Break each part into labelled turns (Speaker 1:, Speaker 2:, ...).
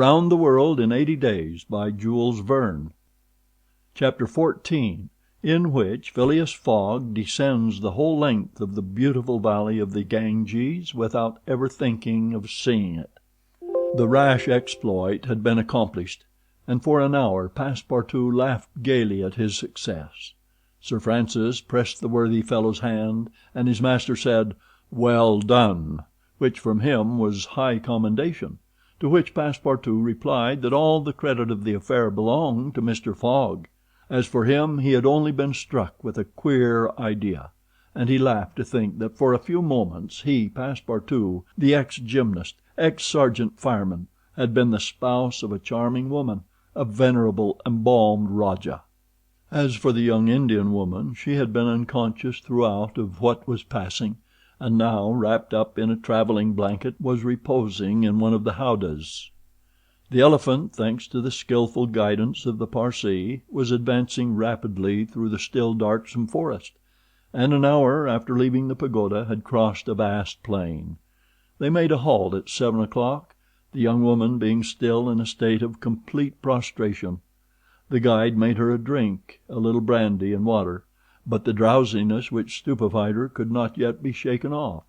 Speaker 1: Around the World in 80 Days, by Jules Verne. Chapter 14, in which Phileas Fogg descends the whole length of the beautiful valley of the Ganges without ever thinking of seeing it. The rash exploit had been accomplished, and for an hour Passepartout laughed gaily at his success. Sir Francis pressed the worthy fellow's hand, and his master said, "Well done," which from him was high commendation. To which Passepartout replied that all the credit of the affair belonged to Mr. Fogg. As for him, he had only been struck with a queer idea, and he laughed to think that for a few moments he, Passepartout, the ex-gymnast, ex-sergeant fireman, had been the spouse of a charming woman, a venerable embalmed Rajah. As for the young Indian woman, she had been unconscious throughout of what was passing, and now, wrapped up in a traveling blanket, was reposing in one of the howdahs. The elephant, thanks to the skillful guidance of the Parsee, was advancing rapidly through the still darksome forest, and an hour after leaving the pagoda had crossed a vast plain. They made a halt at 7 o'clock, the young woman being still in a state of complete prostration. The guide made her a drink, a little brandy and water, but the drowsiness which stupefied her could not yet be shaken off.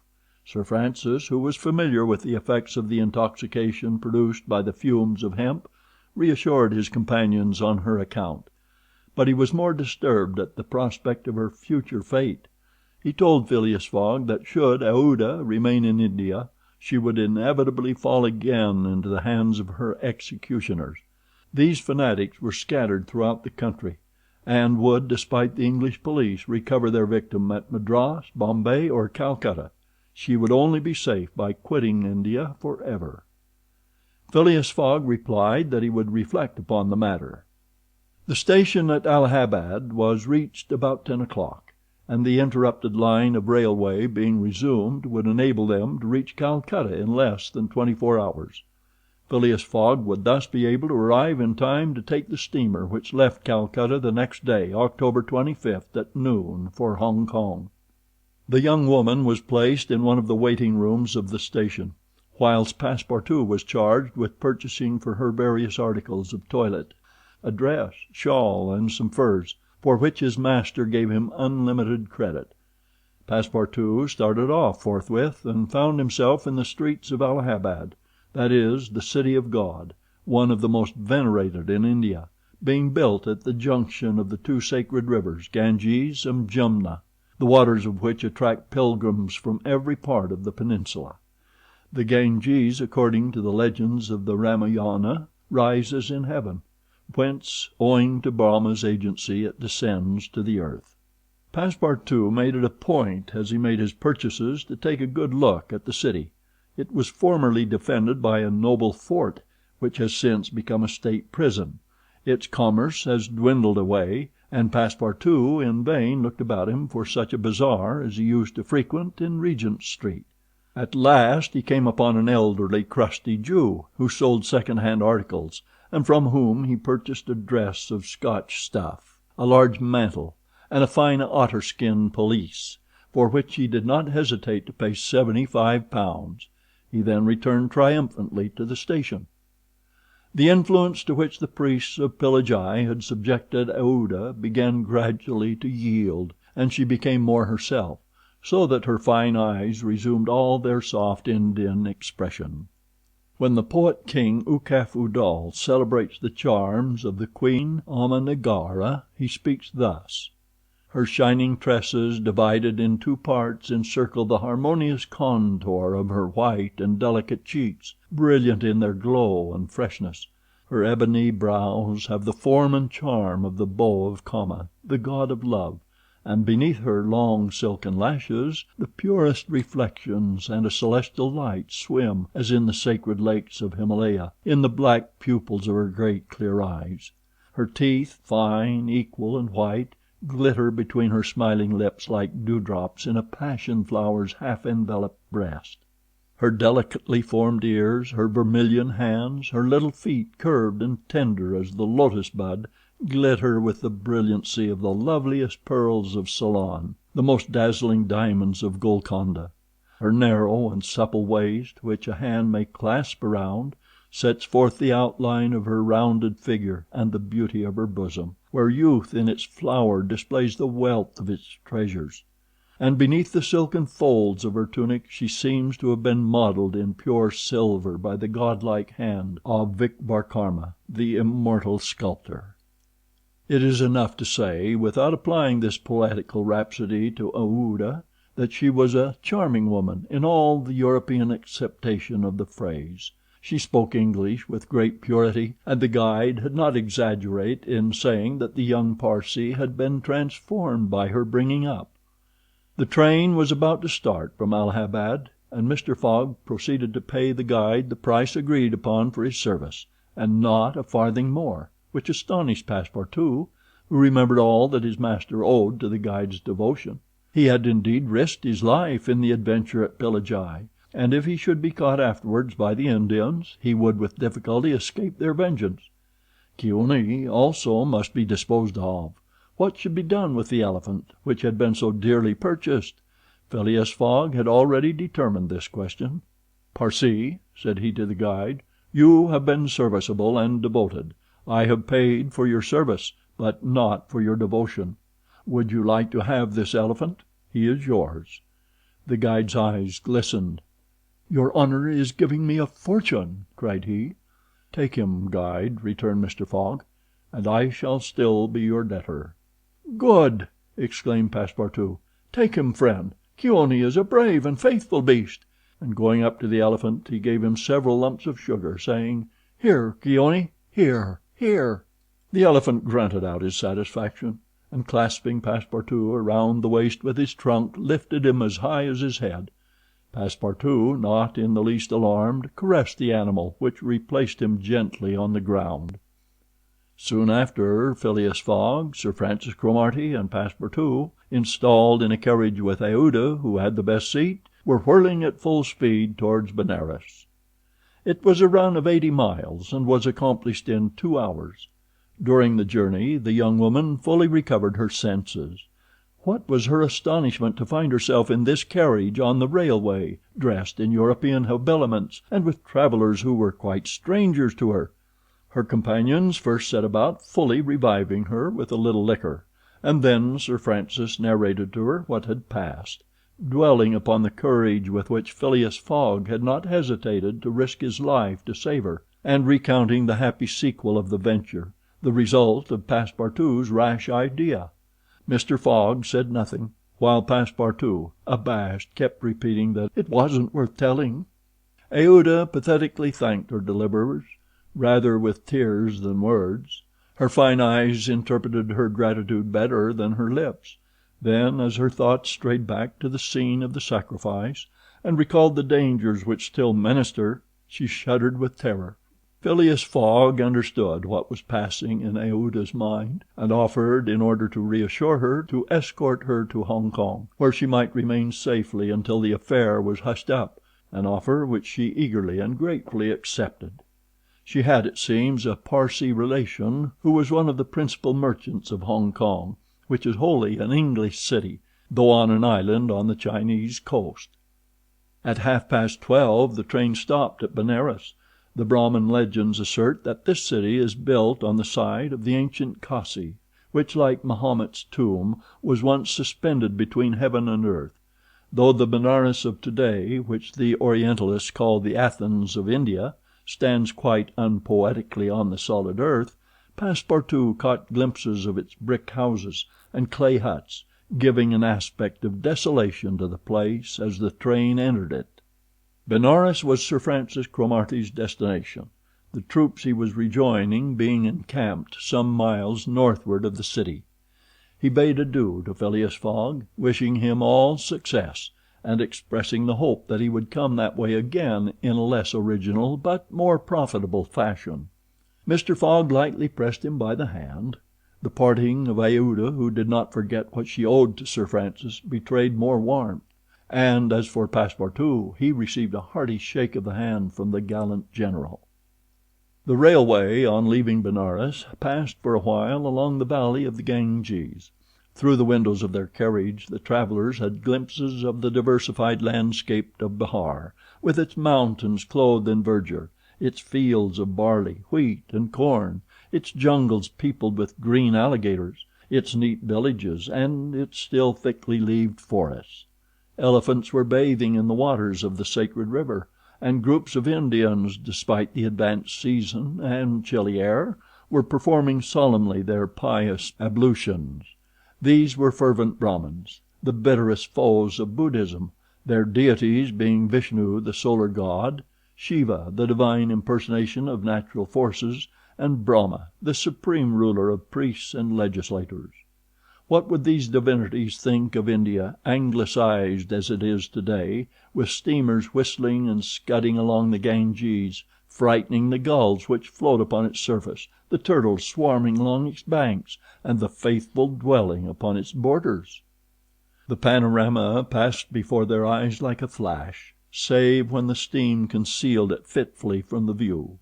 Speaker 1: Sir Francis, who was familiar with the effects of the intoxication produced by the fumes of hemp, reassured his companions on her account, but he was more disturbed at the prospect of her future fate. He told Phileas Fogg that should Aouda remain in India, she would inevitably fall again into the hands of her executioners. These fanatics were scattered throughout the country, and would, despite the English police, recover their victim at Madras, Bombay, or Calcutta. She would only be safe by quitting India forever. Phileas Fogg replied that he would reflect upon the matter. The station at Allahabad was reached about 10 o'clock, and the interrupted line of railway being resumed would enable them to reach Calcutta in less than 24 hours. Phileas Fogg would thus be able to arrive in time to take the steamer which left Calcutta the next day, October 25th, at noon, for Hong Kong. The young woman was placed in one of the waiting rooms of the station, whilst Passepartout was charged with purchasing for her various articles of toilette, a dress, shawl, and some furs, for which his master gave him unlimited credit. Passepartout started off forthwith, and found himself in the streets of Allahabad, that is, the City of God, one of the most venerated in India, being built at the junction of the two sacred rivers, Ganges and Jumna, the waters of which attract pilgrims from every part of the peninsula. The Ganges, according to the legends of the Ramayana, rises in heaven, whence, owing to Brahma's agency, it descends to the earth. Passepartout made it a point, as he made his purchases, to take a good look at the city. It was formerly defended by a noble fort, which has since become a state prison. Its commerce has dwindled away, and Passepartout in vain looked about him for such a bazaar as he used to frequent in Regent Street. At last he came upon an elderly, crusty Jew, who sold second-hand articles, and from whom he purchased a dress of Scotch stuff, a large mantle, and a fine otter-skin pelisse, for which he did not hesitate to pay £75. He then returned triumphantly to the station. The influence to which the priests of Pillaji had subjected Aouda began gradually to yield, and she became more herself, so that her fine eyes resumed all their soft Indian expression. When the poet king Ukaf Udal celebrates the charms of the Queen Amanagara, he speaks thus: "Her shining tresses, divided in two parts, encircle the harmonious contour of her white and delicate cheeks, brilliant in their glow and freshness. Her ebony brows have the form and charm of the bow of Kama, the god of love, and beneath her long silken lashes the purest reflections and a celestial light swim, as in the sacred lakes of Himalaya, in the black pupils of her great clear eyes. Her teeth, fine, equal, and white, glitter between her smiling lips like dewdrops in a passion flower's half-enveloped breast. Her delicately formed ears, her vermilion hands, her little feet, curved and tender as the lotus bud, glitter with the brilliancy of the loveliest pearls of Ceylon, the most dazzling diamonds of Golconda. Her narrow and supple waist, which a hand may clasp around, sets forth the outline of her rounded figure and the beauty of her bosom, where youth in its flower displays the wealth of its treasures. And beneath the silken folds of her tunic she seems to have been modeled in pure silver by the godlike hand of Victor Karma, the immortal sculptor. It is enough to say, without applying this poetical rhapsody to Aouda, that she was a charming woman in all the European acceptation of the phrase. She spoke English with great purity, and the guide had not exaggerated in saying that the young Parsee had been transformed by her bringing up. The train was about to start from Allahabad, and Mr. Fogg proceeded to pay the guide the price agreed upon for his service, and not a farthing more, which astonished Passepartout, who remembered all that his master owed to the guide's devotion. He had indeed risked his life in the adventure at Pillaji, and if he should be caught afterwards by the Indians, he would with difficulty escape their vengeance. Kearney also must be disposed of. What should be done with the elephant, which had been so dearly purchased? Phileas Fogg had already determined this question. "Parsee," said he to the guide, "you have been serviceable and devoted. I have paid for your service, but not for your devotion. Would you like to have this elephant? He is yours." The guide's eyes glistened. "Your honor is giving me a fortune," cried he. "Take him, guide," returned Mr. Fogg, "and I shall still be your debtor." "Good!" exclaimed Passepartout. "Take him, friend. Kearney is a brave and faithful beast," and going up to the elephant he gave him several lumps of sugar, saying, "Here, Kearney, here, here." The elephant grunted out his satisfaction, and clasping Passepartout around the waist with his trunk, lifted him as high as his head. Passepartout, not in the least alarmed, caressed the animal, which replaced him gently on the ground. Soon after, Phileas Fogg, Sir Francis Cromarty, and Passepartout, installed in a carriage with Aouda, who had the best seat, were whirling at full speed towards Benares. It was a run of 80 miles, and was accomplished in 2 hours. During the journey the young woman fully recovered her senses. What was her astonishment to find herself in this carriage on the railway, dressed in European habiliments, and with travelers who were quite strangers to her. Her companions first set about fully reviving her with a little liquor, and then Sir Francis narrated to her what had passed, dwelling upon the courage with which Phileas Fogg had not hesitated to risk his life to save her, and recounting the happy sequel of the venture, the result of Passepartout's rash idea. Mr. Fogg said nothing, while Passepartout, abashed, kept repeating that it wasn't worth telling. Aouda pathetically thanked her deliverers, rather with tears than words. Her fine eyes interpreted her gratitude better than her lips. Then, as her thoughts strayed back to the scene of the sacrifice, and recalled the dangers which still menaced her, she shuddered with terror. Phileas Fogg understood what was passing in Aouda's mind, and offered, in order to reassure her, to escort her to Hong Kong, where she might remain safely until the affair was hushed up, an offer which she eagerly and gratefully accepted. She had, it seems, a Parsee relation who was one of the principal merchants of Hong Kong, which is wholly an English city, though on an island on the Chinese coast. At 12:30 the train stopped at Benares. The Brahmin legends assert that this city is built on the site of the ancient Casi, which, like Mahomet's tomb, was once suspended between heaven and earth. Though the Benares of today, which the Orientalists call the Athens of India, stands quite unpoetically on the solid earth, Passepartout caught glimpses of its brick houses and clay huts, giving an aspect of desolation to the place as the train entered it. Benares was Sir Francis Cromarty's destination, the troops he was rejoining being encamped some miles northward of the city. He bade adieu to Phileas Fogg, wishing him all success, and expressing the hope that he would come that way again in a less original but more profitable fashion. Mr. Fogg lightly pressed him by the hand. The parting of Aouda, who did not forget what she owed to Sir Francis, betrayed more warmth, and as for Passepartout, he received a hearty shake of the hand from the gallant general. The railway, on leaving Benares, passed for a while along the valley of the Ganges. Through the windows of their carriage the travelers had glimpses of the diversified landscape of Behar, with its mountains clothed in verdure, its fields of barley, wheat, and corn, its jungles peopled with green alligators, its neat villages, and its still thickly leaved forests. Elephants were bathing in the waters of the sacred river, and groups of Indians, despite the advanced season and chilly air, were performing solemnly their pious ablutions. These were fervent Brahmans, the bitterest foes of Buddhism, their deities being Vishnu, the solar god, Shiva, the divine impersonation of natural forces, and Brahma, the supreme ruler of priests and legislators. What would these divinities think of India, Anglicized as it is today, with steamers whistling and scudding along the Ganges, frightening the gulls which float upon its surface, the turtles swarming along its banks, and the faithful dwelling upon its borders? The panorama passed before their eyes like a flash, save when the steam concealed it fitfully from the view.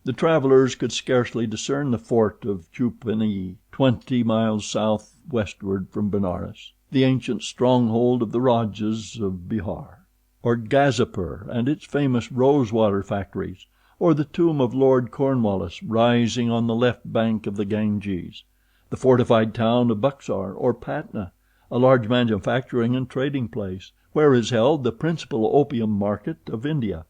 Speaker 1: The travelers could scarcely discern the fort of Chupani, 20 miles southwestward from Benares, the ancient stronghold of the Rajas of Bihar, or Gazipur and its famous rosewater factories, or the tomb of Lord Cornwallis rising on the left bank of the Ganges, the fortified town of Buxar, or Patna, a large manufacturing and trading place, where is held the principal opium market of India,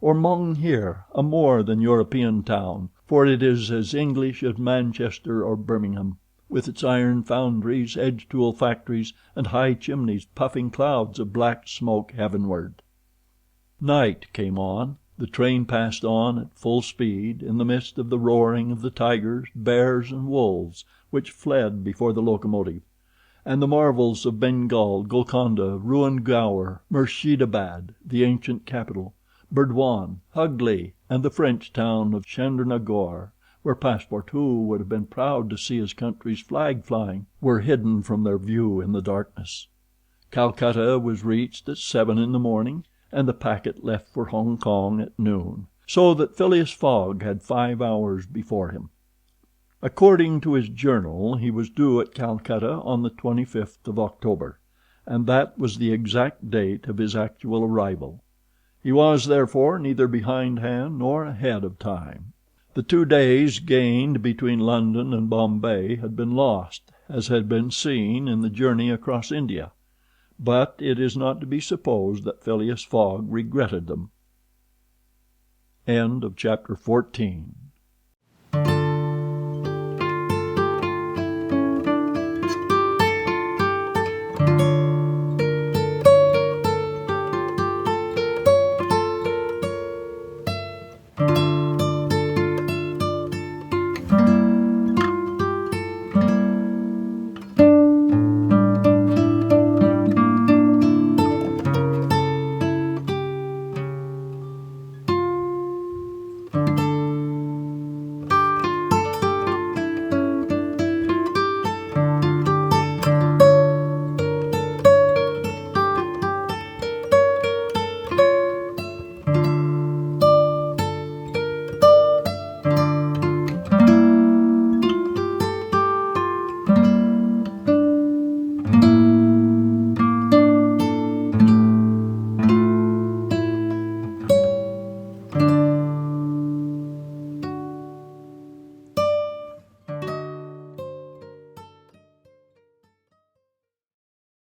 Speaker 1: or Monghir, a more than European town, for it is as English as Manchester or Birmingham, with its iron foundries, edge tool factories, and high chimneys puffing clouds of black smoke heavenward. Night came on. The train passed on at full speed, in the midst of the roaring of the tigers, bears, and wolves which fled before the locomotive, and the marvels of Bengal, Golconda, ruined Gower, Murshidabad, the ancient capital, Burdwan, Hugli, and the French town of Chandernagore, where Passepartout would have been proud to see his country's flag flying, were hidden from their view in the darkness. Calcutta was reached at 7 in the morning, and the packet left for Hong Kong at noon, so that Phileas Fogg had 5 hours before him. According to his journal, he was due at Calcutta on the 25th of October, and that was the exact date of his actual arrival. He was, therefore, neither behindhand nor ahead of time. The 2 days gained between London and Bombay had been lost, as had been seen in the journey across India, but it is not to be supposed that Phileas Fogg regretted them. Chapter 14